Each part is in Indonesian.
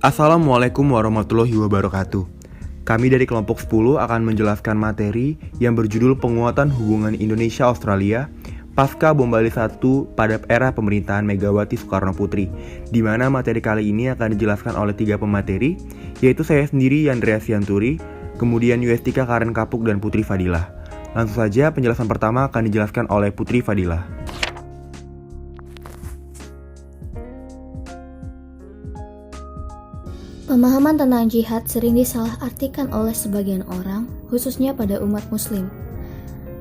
Assalamualaikum warahmatullahi wabarakatuh. Kami dari kelompok 10 akan menjelaskan materi yang berjudul Penguatan Hubungan Indonesia-Australia pasca Bom Bali 1 pada era pemerintahan Megawati Soekarno Putri, di mana materi kali ini akan dijelaskan oleh 3 pemateri, yaitu saya sendiri Yandrea Sianturi, kemudian Yustika Karen Kapuk dan Putri Fadilah. Langsung saja penjelasan pertama akan dijelaskan oleh Putri Fadilah. Pemahaman tentang jihad sering disalahartikan oleh sebagian orang, khususnya pada umat muslim,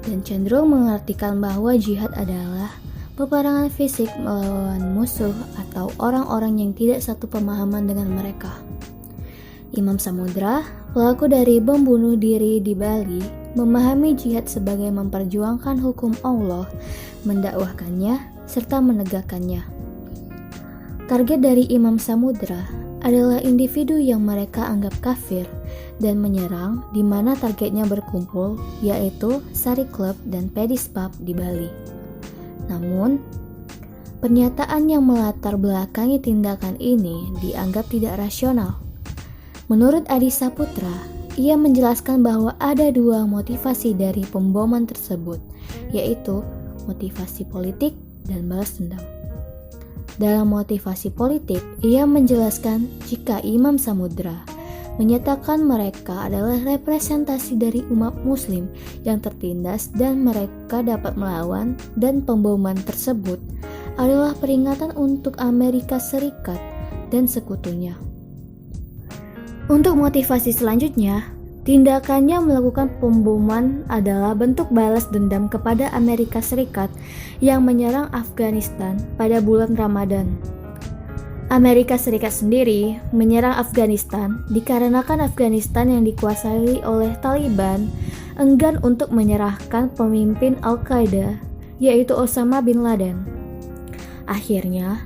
dan cenderung mengartikan bahwa jihad adalah peperangan fisik melawan musuh atau orang-orang yang tidak satu pemahaman dengan mereka. Imam Samudra, pelaku dari bom bunuh diri di Bali, memahami jihad sebagai memperjuangkan hukum Allah, mendakwahkannya, serta menegakkannya. Target dari Imam Samudra adalah individu yang mereka anggap kafir dan menyerang, di mana targetnya berkumpul, yaitu Sari Club dan Pedis Pub di Bali. Namun, pernyataan yang melatar belakangi tindakan ini dianggap tidak rasional. Menurut Adi Saputra, ia menjelaskan bahwa ada 2 motivasi dari pemboman tersebut, yaitu motivasi politik dan balas dendam. Dalam motivasi politik, ia menjelaskan jika Imam Samudra menyatakan mereka adalah representasi dari umat muslim yang tertindas dan mereka dapat melawan, dan pemboman tersebut adalah peringatan untuk Amerika Serikat dan sekutunya. Untuk motivasi selanjutnya, tindakannya melakukan pemboman adalah bentuk balas dendam kepada Amerika Serikat yang menyerang Afghanistan pada bulan Ramadan. Amerika Serikat sendiri menyerang Afghanistan dikarenakan Afghanistan yang dikuasai oleh Taliban enggan untuk menyerahkan pemimpin Al-Qaeda, yaitu Osama bin Laden. Akhirnya,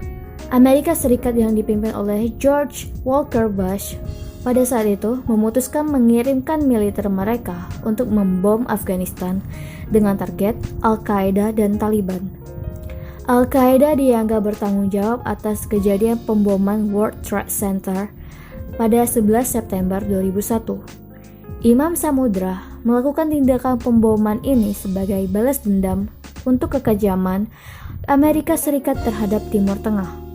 Amerika Serikat yang dipimpin oleh George Walker Bush pada saat itu memutuskan mengirimkan militer mereka untuk membom Afghanistan dengan target Al-Qaeda dan Taliban. Al-Qaeda dianggap bertanggung jawab atas kejadian pemboman World Trade Center pada 11 September 2001. Imam Samudra melakukan tindakan pemboman ini sebagai balas dendam untuk kekejaman Amerika Serikat terhadap Timur Tengah.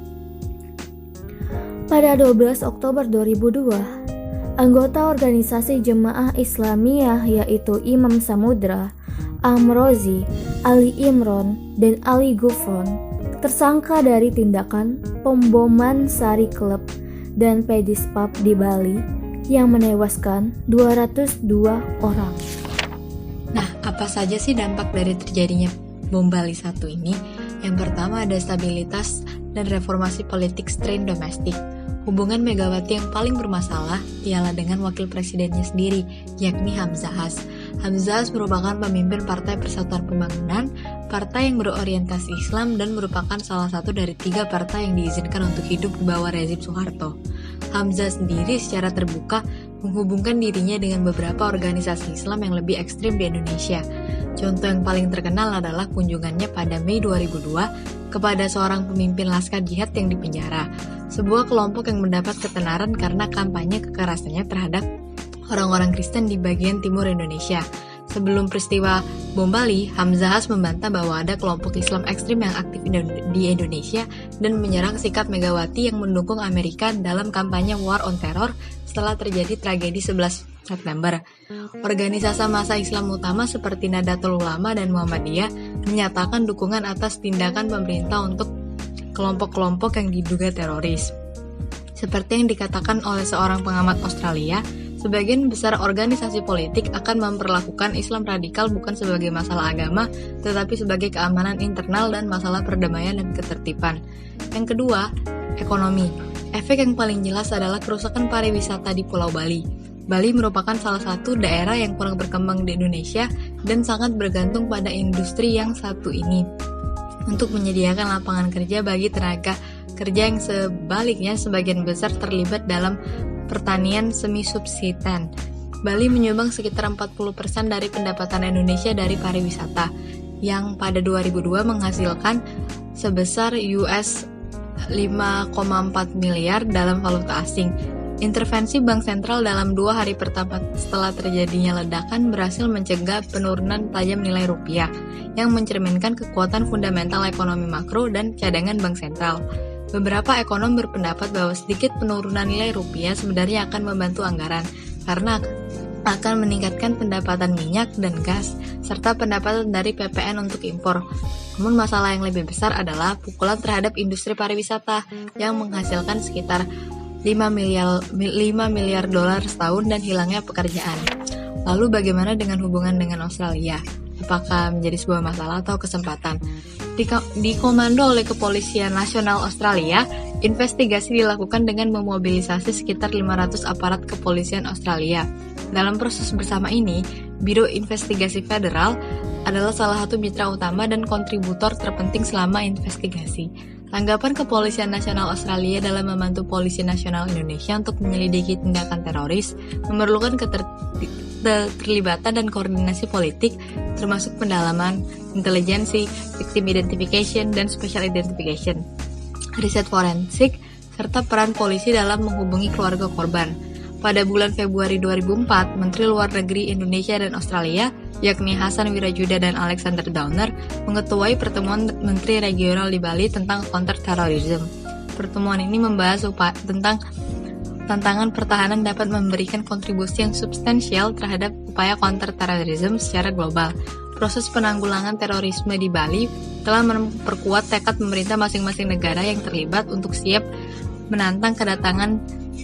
Pada 12 Oktober 2002, anggota organisasi Jemaah Islamiyah yaitu Imam Samudra, Amrozi, Ali Imron, dan Ali Gufron tersangka dari tindakan pemboman Sari Club dan Pedis Pub di Bali yang menewaskan 202 orang. Nah, apa saja sih dampak dari terjadinya bom Bali 1 ini? Yang pertama ada stabilitas dan reformasi politik strain domestik. Hubungan Megawati yang paling bermasalah ialah dengan wakil presidennya sendiri, yakni Hamzahas. Hamzahas merupakan pemimpin Partai Persatuan Pembangunan, partai yang berorientasi Islam dan merupakan salah satu dari 3 partai yang diizinkan untuk hidup di bawah rezim Soeharto. Hamzahas sendiri secara terbuka menghubungkan dirinya dengan beberapa organisasi Islam yang lebih ekstrim di Indonesia. Contoh yang paling terkenal adalah kunjungannya pada Mei 2002 kepada seorang pemimpin Laskar Jihad yang dipenjara, sebuah kelompok yang mendapat ketenaran karena kampanye kekerasannya terhadap orang-orang Kristen di bagian timur Indonesia. Sebelum peristiwa bom Bali, Hamzahas membantah bahwa ada kelompok Islam ekstrim yang aktif di Indonesia dan menyerang sikap Megawati yang mendukung Amerika dalam kampanye War on Terror setelah terjadi tragedi 11 September. Organisasi massa Islam utama seperti Nahdlatul Ulama dan Muhammadiyah menyatakan dukungan atas tindakan pemerintah untuk kelompok-kelompok yang diduga teroris. Seperti yang dikatakan oleh seorang pengamat Australia, sebagian besar organisasi politik akan memperlakukan Islam radikal bukan sebagai masalah agama, tetapi sebagai keamanan internal dan masalah perdamaian dan ketertiban. Yang kedua, ekonomi. Efek yang paling jelas adalah kerusakan pariwisata di Pulau Bali. Bali merupakan salah satu daerah yang kurang berkembang di Indonesia dan sangat bergantung pada industri yang satu ini untuk menyediakan lapangan kerja bagi tenaga kerja yang sebaliknya sebagian besar terlibat dalam pertanian semi subsisten. Bali menyumbang sekitar 40% dari pendapatan Indonesia dari pariwisata, yang pada 2002 menghasilkan sebesar US 5,4 miliar dalam valuta asing. Intervensi Bank Sentral dalam 2 hari pertama setelah terjadinya ledakan berhasil mencegah penurunan tajam nilai rupiah, yang mencerminkan kekuatan fundamental ekonomi makro dan cadangan Bank Sentral. Beberapa ekonom berpendapat bahwa sedikit penurunan nilai rupiah sebenarnya akan membantu anggaran, karena akan meningkatkan pendapatan minyak dan gas, serta pendapatan dari PPN untuk impor. Namun masalah yang lebih besar adalah pukulan terhadap industri pariwisata yang menghasilkan sekitar 5 miliar dolar setahun dan hilangnya pekerjaan. Lalu bagaimana dengan hubungan dengan Australia? Apakah menjadi sebuah masalah atau kesempatan? Dikomando oleh Kepolisian Nasional Australia, investigasi dilakukan dengan memobilisasi sekitar 500 aparat kepolisian Australia. Dalam proses bersama ini, Biro Investigasi Federal adalah salah satu mitra utama dan kontributor terpenting selama investigasi. Tanggapan Kepolisian Nasional Australia dalam membantu Polisi Nasional Indonesia untuk menyelidiki tindakan teroris memerlukan keterlibatan dan koordinasi politik, termasuk pendalaman, intelijensi, victim identification, dan special identification, riset forensik, serta peran polisi dalam menghubungi keluarga korban. Pada bulan Februari 2004, Menteri Luar Negeri Indonesia dan Australia, yakni Hasan Wirajuda dan Alexander Downer, mengetuai pertemuan Menteri Regional di Bali tentang counter-terrorism. Pertemuan ini membahas tentang tantangan pertahanan dapat memberikan kontribusi yang substansial terhadap upaya counter-terrorism secara global. Proses penanggulangan terorisme di Bali telah memperkuat tekad pemerintah masing-masing negara yang terlibat untuk siap menantang kedatangan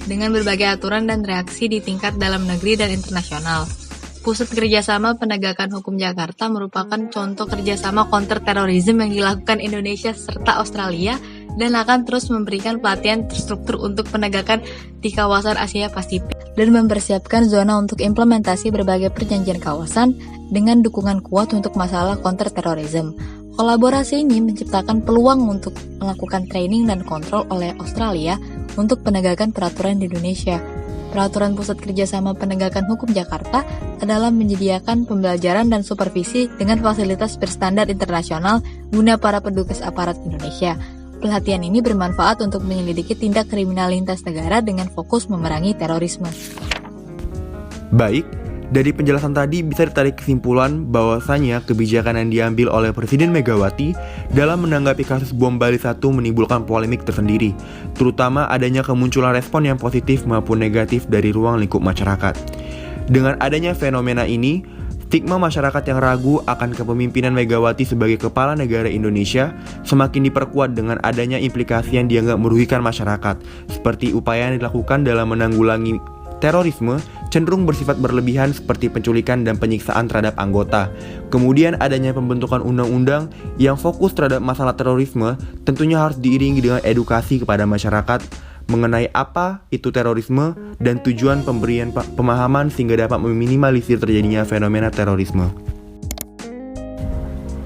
dengan berbagai aturan dan reaksi di tingkat dalam negeri dan internasional. Pusat Kerjasama Penegakan Hukum Jakarta merupakan contoh kerjasama counter-terrorism yang dilakukan Indonesia serta Australia dan akan terus memberikan pelatihan terstruktur untuk penegakan di kawasan Asia Pasifik dan mempersiapkan zona untuk implementasi berbagai perjanjian kawasan dengan dukungan kuat untuk masalah counter-terrorism. Kolaborasi ini menciptakan peluang untuk melakukan training dan kontrol oleh Australia untuk penegakan peraturan di Indonesia. Peraturan Pusat Kerjasama Penegakan Hukum Jakarta adalah menyediakan pembelajaran dan supervisi dengan fasilitas berstandar internasional guna para petugas aparat Indonesia. Pelatihan ini bermanfaat untuk menyelidiki tindak kriminal lintas negara dengan fokus memerangi terorisme. Baik, dari penjelasan tadi bisa ditarik kesimpulan bahwasanya kebijakan yang diambil oleh Presiden Megawati dalam menanggapi kasus bom Bali 1 menimbulkan polemik tersendiri, terutama adanya kemunculan respon yang positif maupun negatif dari ruang lingkup masyarakat. Dengan adanya fenomena ini, stigma masyarakat yang ragu akan kepemimpinan Megawati sebagai kepala negara Indonesia semakin diperkuat dengan adanya implikasi yang dianggap merugikan masyarakat, seperti upaya yang dilakukan dalam menanggulangi terorisme cenderung bersifat berlebihan seperti penculikan dan penyiksaan terhadap anggota. Kemudian adanya pembentukan undang-undang yang fokus terhadap masalah terorisme tentunya harus diiringi dengan edukasi kepada masyarakat mengenai apa itu terorisme dan tujuan pemberian pemahaman sehingga dapat meminimalisir terjadinya fenomena terorisme.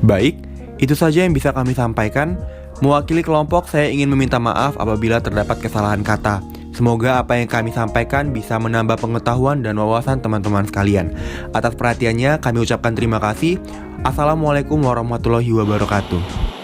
Baik, itu saja yang bisa kami sampaikan. Mewakili kelompok, saya ingin meminta maaf apabila terdapat kesalahan kata. Semoga apa yang kami sampaikan bisa menambah pengetahuan dan wawasan teman-teman sekalian. Atas perhatiannya kami ucapkan terima kasih. Assalamualaikum warahmatullahi wabarakatuh.